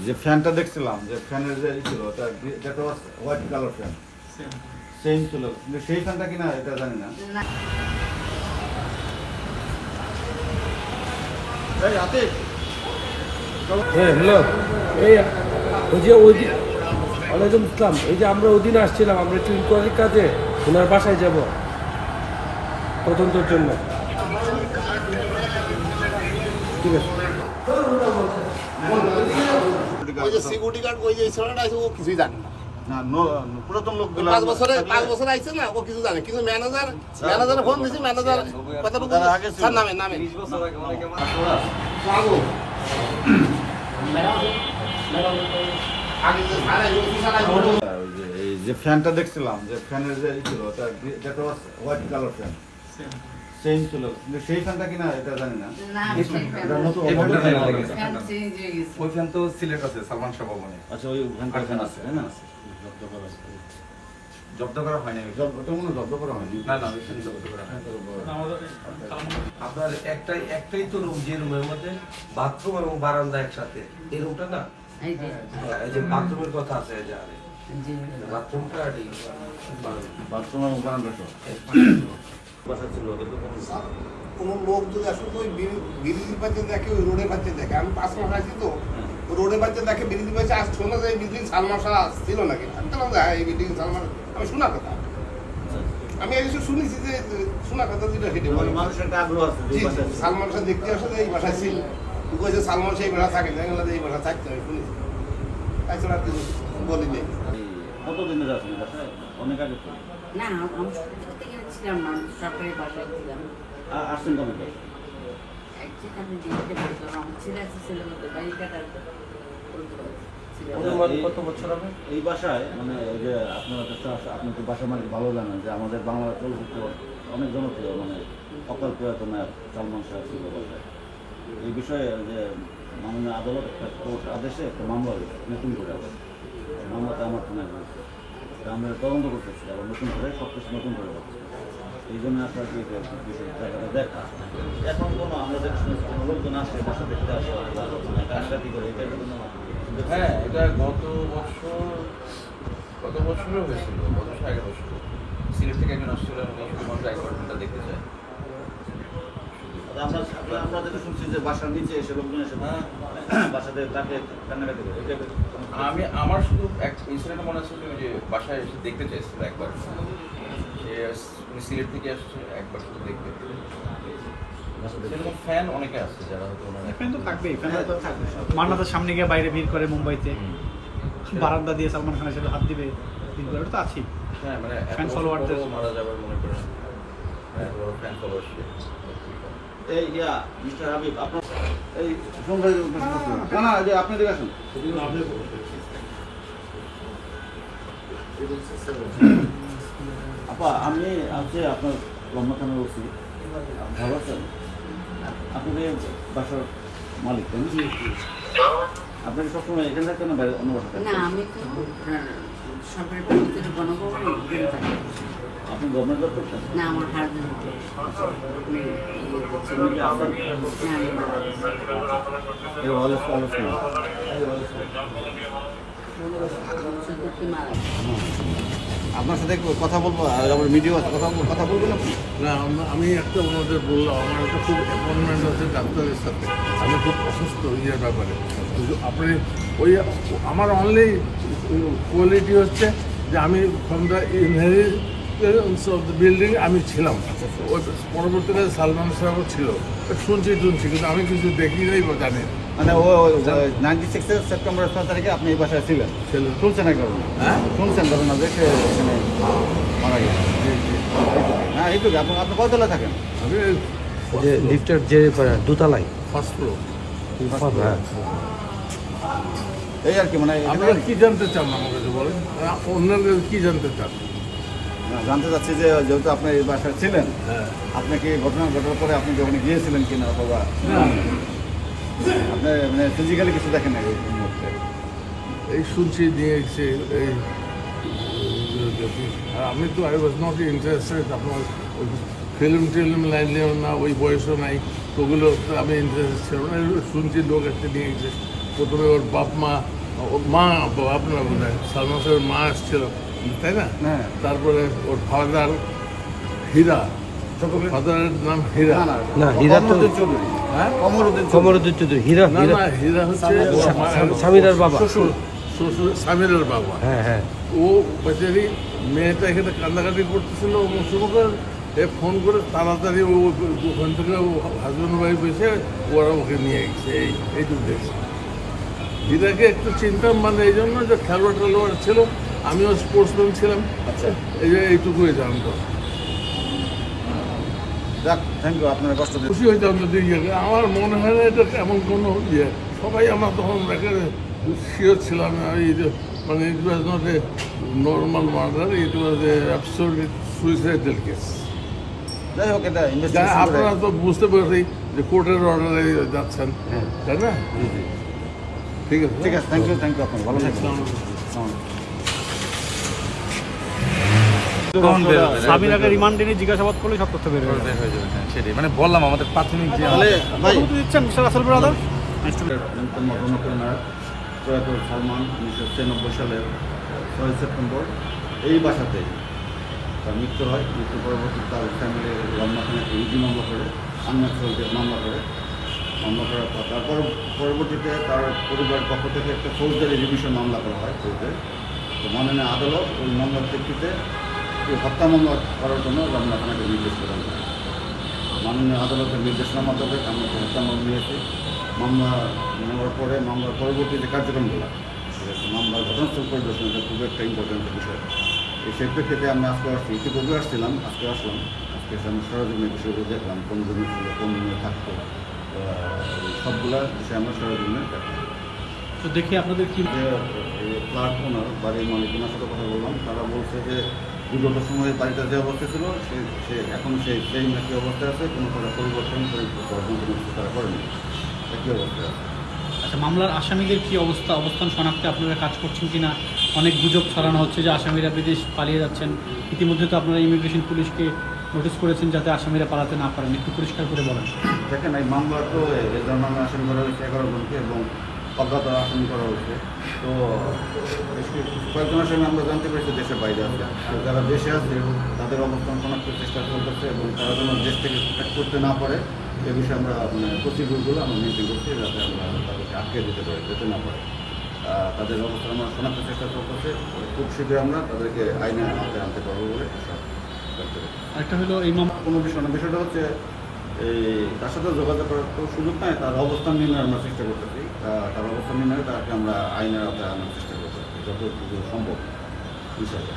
যে ফ্যানটা দেখছিলাম, যে ফ্যানের যে ছিল ওটা যেটা হোয়াইট কালার ফ্যান সেম ছিল, কিন্তু সেই ফ্যানটা কিনা এটা জানি না। এই আতিক, হ্যাঁ হ্যালো, এই ওই যে ওয়ালাইকুম আসসালাম। এই যে আমরা ওই দিন আসছিলাম, আমরা একটু ইনকোয়ারির কাজে ওনার বাসায় যাব তদন্তের জন্য। ঠিক আছে। ওই যে সিকিউরিটি গার্ড ওই যে ছেলেটা আছে ও কিছুই জানে না। পুরাতন লোক 5 বছর আইছে না, ও কিছু জানে, কিন্তু ম্যানেজার ফোন দিছি, ম্যানেজার কথা বলতে স্যার নামে এই যে ফ্যানটা দেখছিলাম, যে ফ্যানের যে ছিল ওটা যেটা হোয়াইট কালার ফ্যান সেম ছিল, কিন্তু সেই ফ্যানটা কিনা এটা জানি না। ওই ফ্যান তো সিলেট আছে সালমান শাহ ভবনে। আচ্ছা, ওই ফ্যান আছে না, জব্দ করা হয়নি। ওটা মনে জব্দ করা হয়নি। না না, ওই ফ্যান জব্দ করা হয়নি। আপনার একটাই তো রুম, যে রুমের মধ্যে বাথরুম এবং বারান্দা একসাথে, এই রুমটা না, এই যে বাথরুমের কথা আছে, এই যে বাথরুমটা বাথরুম এবং বারান্দা বাসা ছিল। কোনো লোক যদি আসলে ওই বিরিদির বাচ্চা দেখে, ওই রোডের বাচ্চা দেখে, আমি 5 মাস আছি তো, রোডের বাচ্চা দেখে বিরিদির বাচ্চা আজ শোনা যায় বিল্ডিং সালমান শাহ ছিল নাকি, আমি বললাম যে হ্যাঁ এই বিল্ডিং সালমান, আমি শোনা কথা, আমি এই শুনেছি যে শোনা কথা যেটা হেঁটে বলে মানুষের একটা আগ্রহ আছে যে বাসায় সালমান শাহ দেখতে আসলে এই বাসায় ছিল, যে সালমান শাহ এই বাসা থাকে না, এই বাসা থাকতে আমি শুনেছি, তাছাড়া আর কিছু বলিনি। কতদিন ধরে আছেন বাসায়? অনেক আগে তো না, আমি থেকে ছিলাম না, সরকারি বাসায় ছিলাম। আসছেন কবে থেকে? আপনি দেখতে পারতো আমার ছেলে আছে, ছেলের মধ্যে বাড়ি কাটার কত বছর হবে এই বাসায়? মানে ওই যে আপনার কাছে আপনি তো বাসার মালিক ভালো জানেন যে আমাদের বাংলা চলচ্চিত্র অনেক জনপ্রিয়, মানে অকাল প্রয়াত নায়ক সালমান শাহ ছিল বাসায়। এই বিষয়ে যে মাননীয় আদালত একটা কোর্ট আদেশে একটা মামলা হয়েছে নতুন করে, আবার মামলাটা আমার থানায় হয়েছে, আমরা তদন্ত করতেছি, আবার নতুন করে সব কিছু নতুন করে করতেছি। এই জন্য আপনার কি জায়গাটা দেখা এখন কোনো আমরা দেখছি কোনো লোকজন আসে বাসা দেখতে আসে কাছাকাছি করে এটা কোনো। হ্যাঁ, এটা গত বছরও হয়েছিল, গত 11 বছর সিলেট থেকে একজন আসছিলেন, উনি শুধুমাত্র অ্যাপার্টমেন্টটা দেখতে চায়। আমরা যেটা শুনছি যে বাসার নিচে এসে লোকজন এসে বাসাতে তাকে কান্নাকাটি করে, আমার শুধু এক ইনসিডেন্ট মনে আছে, ওই যে বাসায় এসে দেখতে চাইছিল একবার, উনি সিলেট থেকে আসছে, একবার শুধু দেখতে। সেরকম ফ্যান অনেকে আছে যারা হয়তো ফ্যান তো থাকবেই, ফ্যান তো মান্নাতের সামনে গিয়ে বাইরে ভিড় করে, মুম্বাইতে বারান্দা দিয়ে সালমান খানের সাথে হাত দিবে, ভিড় করে, ওটা তো আছেই। হ্যাঁ, মানে ফ্যান ফলোয়ারদের মারা যাবার মনে করেন ফ্যান ফলোয়ারশিপ। এই মিস্টার হাবিব আপনার এই সংখ্যায় না যে আপনি দেখে আসুন। আপা, আমি আজকে আপনার রমনা থানার ওসি, ভালো আছেন? আপনাদের বাসার মালিক তাই না? আপনাকে সবসময় এখানে থাকতেন না বাইরে অন্য বাসা? না, আমি তো সরকারি পরিচিত গণভবন থাকি। আপনি গভর্নমেন্ট জব করতেন? না, আমার হাজবেন্ড আপনার সাথে কথা বলবো, আমার ভিডিও আছে, কথা বলবেন আপনি? না, আমি একটা ওনাদের বললাম, আমার একটা খুব অ্যাপয়েন্টমেন্ট আছে ডাক্তারের সাথে, আমি খুব অসুস্থ ইয়ের ব্যাপারে। কিন্তু আপনি ওই আমার অনলি কোয়ালিটি হচ্ছে যে আমি from the inheritance of the building আমি ছিলাম, ওই পরবর্তীকালে সালমান সাহেবও ছিল, শুনছি কিন্তু আমি কিছু দেখি নাই বা জানি না। মানে ও 96 সেপ্টেম্বর 6 তারিখে আপনি এই বাসায় ছিলেন? শুনছেন না কারণ? হ্যাঁ, শুনছেন কারণ না যে সে এখানে মারা গেছে? হ্যাঁ, এইটুকু। আপনি কয়তলা থাকেন? আমি যে লিফটের যে দোতলায়, ফার্স্ট ফ্লোর। এই আর কি, মানে আপনারা কি জানতে চান আমার কাছে বলেন, অন্যের কাছে কি জানতে চান? জানতে চাচ্ছি যে যেহেতু আপনি এই বাসায় ছিলেন, হ্যাঁ, আপনি কি ঘটনা ঘটার পরে আপনি যখন গিয়েছিলেন কিনা, অথবা আপনি মানে ফিজিক্যালি কিছু দেখেন না এই মুহূর্তে? এই শুনছি নিয়ে এসে এই আমি তো আই ওয়াজ নট ইন্টারেস্টেড, আপনার ওই ফিল্ম লাইনেও না, ওই বয়সও নাই, ওগুলো আমি ইন্টারেস্টেড ছিলাম না। শুনছি লোক একটা নিয়ে এসে প্রথমে ওর বাপ মা, ওর মা আপনার বোধ হয় সালমান শাহের মা আসছিল, তাই না? হ্যাঁ। তারপরে ওর ফাদার হীরা, ফাদারের নাম হীরা। না হীরা তো চৌধুরী, হ্যাঁ? কমরুদ্দিন চৌধুরী, হীরা না হীরা না, হীরা হচ্ছে সামিরার বাবা। শ্বশুর, সামিরের বাবা। হ্যাঁ হ্যাঁ। ও বেচারি মেয়েটা এখানে কান্দাকাটি করতেছিল, মুসলমান ফোন করে তাড়াতাড়ি ও ওখান থেকে হাজব্যান্ড ওয়াইফ এসে ওরা ওকে নিয়ে গেছে। এইটুকু দেখছি। হীরাকে একটু চিনতাম, মানে এই জন্য যে খেলোয়াড় ছিল, আমিও স্পোর্টসম্যান ছিলাম। আচ্ছা, এই যে এইটুকুই জানতাম। যাক, থ্যাংক ইউ, আপনার কষ্ট দিয়ে। খুশি হইতাম যদি আমার মনে হয় না এটা এমন কোনো ইয়ে, সবাই আমরা তখন শিওর ছিলাম। মানে it was not a normal murder, it was a absolute suicidal case. যাই হোক, এটা ইনভেস্টিগেশন করে আপনারা তো বুঝতে পারছি যে কোর্টের অর্ডারে যাচ্ছেন, তাই না? ঠিক আছে, ঠিক আছে, থ্যাংক ইউ, আপনার ভালো থাকবেন। সাবিনাকে রিমান্ডে নিয়ে জিজ্ঞাসাবাদ করলে সব তথ্য বের হবে। সেটাই মানে বললাম আমাদের প্রাথমিক যে তাহলে ভাই, কতটুকু দিচ্ছেন মিস্টার রাসেল ব্রাদার? প্রয়াত সালমান 1996 সালের 6 সেপ্টেম্বর এই বাসাতে তার মৃত্যু হয়। মৃত্যু পরবর্তী তার ফ্যামিলি রমনা থানায় ইডি মামলা করে, আনন্যাচুরাল মামলা করার পর তারপর পরবর্তীতে তার পরিবারের পক্ষ থেকে একটা ফৌজদারি রিভিশন মামলা করা হয় কোর্টে। তো মাননীয় আদালত ওই মামলার প্রেক্ষিতে হত্যা মামলা করার জন্য রমনা থানাকে নির্দেশ প্রদান করে। মাননীয় আদালতের নির্দেশনার মাধ্যমে আমরা হত্যা মামলা নিয়েছি। মামলা নেওয়ার পরে মামলার পরবর্তী যে কার্যক্রমগুলো, মামলার ঘটনাস্থল পরিদর্শন, এটা খুব একটা ইম্পর্টেন্ট বিষয়। সেই প্রেক্ষিতে আমরা আজকে আসছি, ইতিপূর্বে আসছিলাম, আজকে আসলাম। আজকে আমি সরজমিনে বিষয়গুলো দেখলাম, কোন জমি ছিল, কোন জমি থাকতো, সবগুলা বিষয়ে আমরা সরজমিনে দেখলাম। তো দেখি আপনাদের কি ফ্ল্যাট ওনার, বাড়ির মালিক, ওনার সাথে কথা বললাম। তারা বলছে যে বিগত সময়ে বাড়িটা যে অবস্থা ছিল সে এখন সেই একই অবস্থায় আছে, কোনো তারা পরিবর্তন কোনো কিছু তারা করেনি, একই অবস্থায় আছে। আচ্ছা, মামলার আসামিদের কি অবস্থান শনাক্তে আপনারা কাজ করছেন কিনা? অনেক গুজব ছড়ানো হচ্ছে যে আসামিরা বিদেশ পালিয়ে যাচ্ছেন। ইতিমধ্যে তো আপনারা ইমিগ্রেশন পুলিশকে নোটিশ করেছেন যাতে আসামিরা পালাতে না পারেন, একটু পরিষ্কার করে বলেন। দেখেন, এই মামলা তো এদের নামে আসামি করা হয়েছে 11 জনকে এবং অজ্ঞাত আসামি করা হয়েছে। তো কয়েকজন আসামি আমরা জানতে পেরেছি দেশের বাইরে আছে। তো যারা দেশে আছে তাদের অবস্থান শনাক্তের চেষ্টা চলতেছে এবং তারা যেন দেশ থেকে প্রোটেক্ট করতে না পারে এ বিষয়ে আমরা প্রসিডিউরগুলো আমরা মেনটেন করছি, যাতে আমরা তাদেরকে আটকে দিতে পারি, যেতে না পারে। তাদের অবস্থান আমরা শনাক্তের চেষ্টা চলতেছে। খুব শীঘ্রই আমরা তাদেরকে আইনের আওতায় আনতে পারবো বলে আশা করতে পারি। একটা হলো এই মামলা কোনো বিষয় না, বিষয়টা হচ্ছে এই তার সাথে যোগাযোগ করার তো সুযোগ নাই, তার অবস্থান নির্ণয় আমরা চেষ্টা করতেছি। তার অবস্থান নির্ণয়ে তাকে আমরা আইনের আওতায় আনার চেষ্টা করতেছি যতটুকু সম্ভব বিষয়টা।